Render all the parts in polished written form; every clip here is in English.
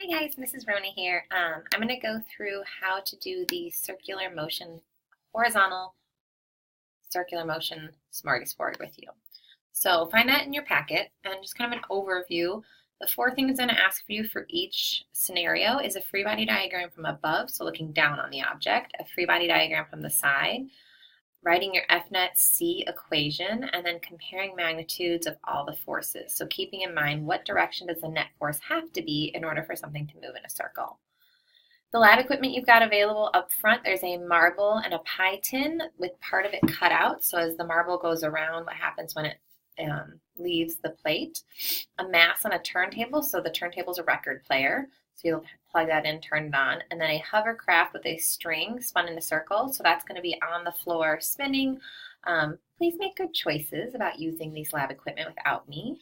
Hi guys, Mrs. Rona here. I'm going to go through how to do the circular motion, horizontal circular motion smorgasbord with you. So find that in your packet and just kind of an overview. The four things I'm going to ask for you for each scenario is a free body diagram from above, so looking down on the object, a free body diagram from the side, writing your F-net C equation, and then comparing magnitudes of all the forces. So keeping in mind what direction does the net force have to be in order for something to move in a circle. The lab equipment you've got available up front, there's a marble and a pie tin with part of it cut out. So as the marble goes around, what happens when it leaves the plate? A mass on a turntable, so the turntable's a record player. So you'll plug that in, turn it on, and then a hovercraft with a string spun in a circle. So that's going to be on the floor spinning. Please make good choices about using these lab equipment without me.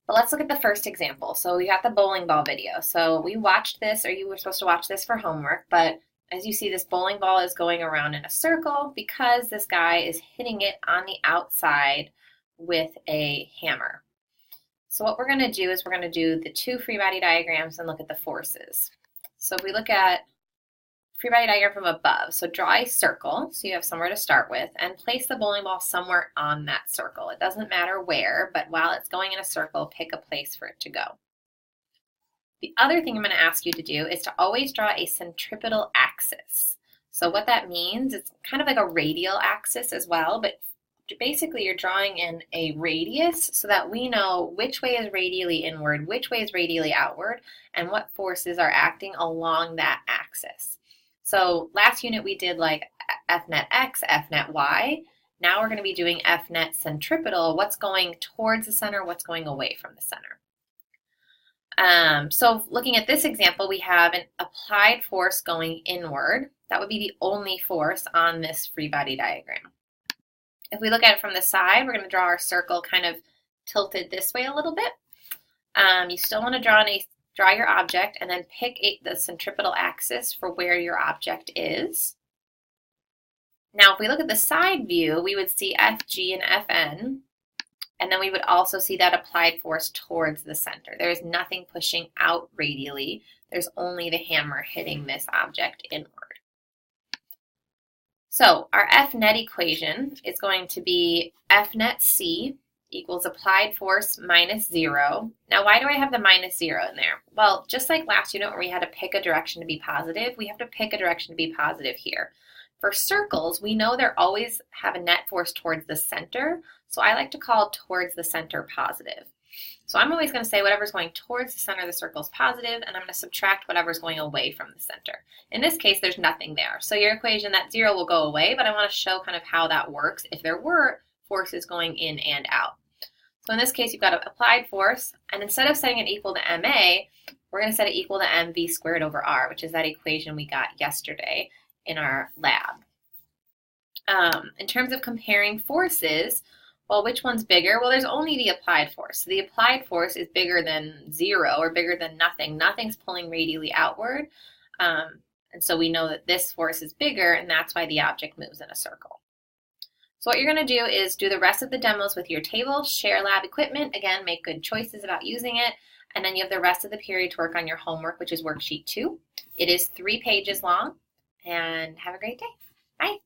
But let's look at the first example. So we got the bowling ball video. So we watched this, or you were supposed to watch this for homework, but as you see, this bowling ball is going around in a circle because this guy is hitting it on the outside with a hammer. So what we're going to do is we're going to do the two free body diagrams and look at the forces. So if we look at free body diagram from above, so draw a circle, so you have somewhere to start with, and place the bowling ball somewhere on that circle. It doesn't matter where, but while it's going in a circle, pick a place for it to go. The other thing I'm going to ask you to do is to always draw a centripetal axis. So what that means, it's kind of like a radial axis as well, but basically you're drawing in a radius so that we know which way is radially inward, which way is radially outward, and what forces are acting along that axis. So last unit we did like F-net X, F-net Y. Now we're going to be doing F-net centripetal, what's going towards the center, what's going away from the center. So looking at this example, we have an applied force going inward. That would be the only force on this free body diagram. If we look at it from the side, we're going to draw our circle kind of tilted this way a little bit. You still want to draw your object and then pick the centripetal axis for where your object is. Now, if we look at the side view, we would see FG and FN, and then we would also see that applied force towards the center. There is nothing pushing out radially. There's only the hammer hitting this object inward. So our F-net equation is going to be F-net C equals applied force minus 0. Now, why do I have the minus 0 in there? Well, just like last unit where we had to pick a direction to be positive, we have to pick a direction to be positive here. For circles, we know they always have a net force towards the center, so I like to call towards the center positive. So I'm always going to say whatever's going towards the center of the circle is positive, and I'm going to subtract whatever's going away from the center. In this case, there's nothing there. So your equation, that 0 will go away, but I want to show kind of how that works if there were forces going in and out. So in this case, you've got an applied force, and instead of setting it equal to ma, we're going to set it equal to mv squared over r, which is that equation we got yesterday in our lab. In terms of comparing forces, well, which one's bigger? Well, there's only the applied force. So the applied force is bigger than 0 or bigger than nothing. Nothing's pulling radially outward. And so we know that this force is bigger, and that's why the object moves in a circle. So what you're going to do is do the rest of the demos with your table, share lab equipment. Again, make good choices about using it. And then you have the rest of the period to work on your homework, which is worksheet 2. It is 3 pages long. And have a great day. Bye.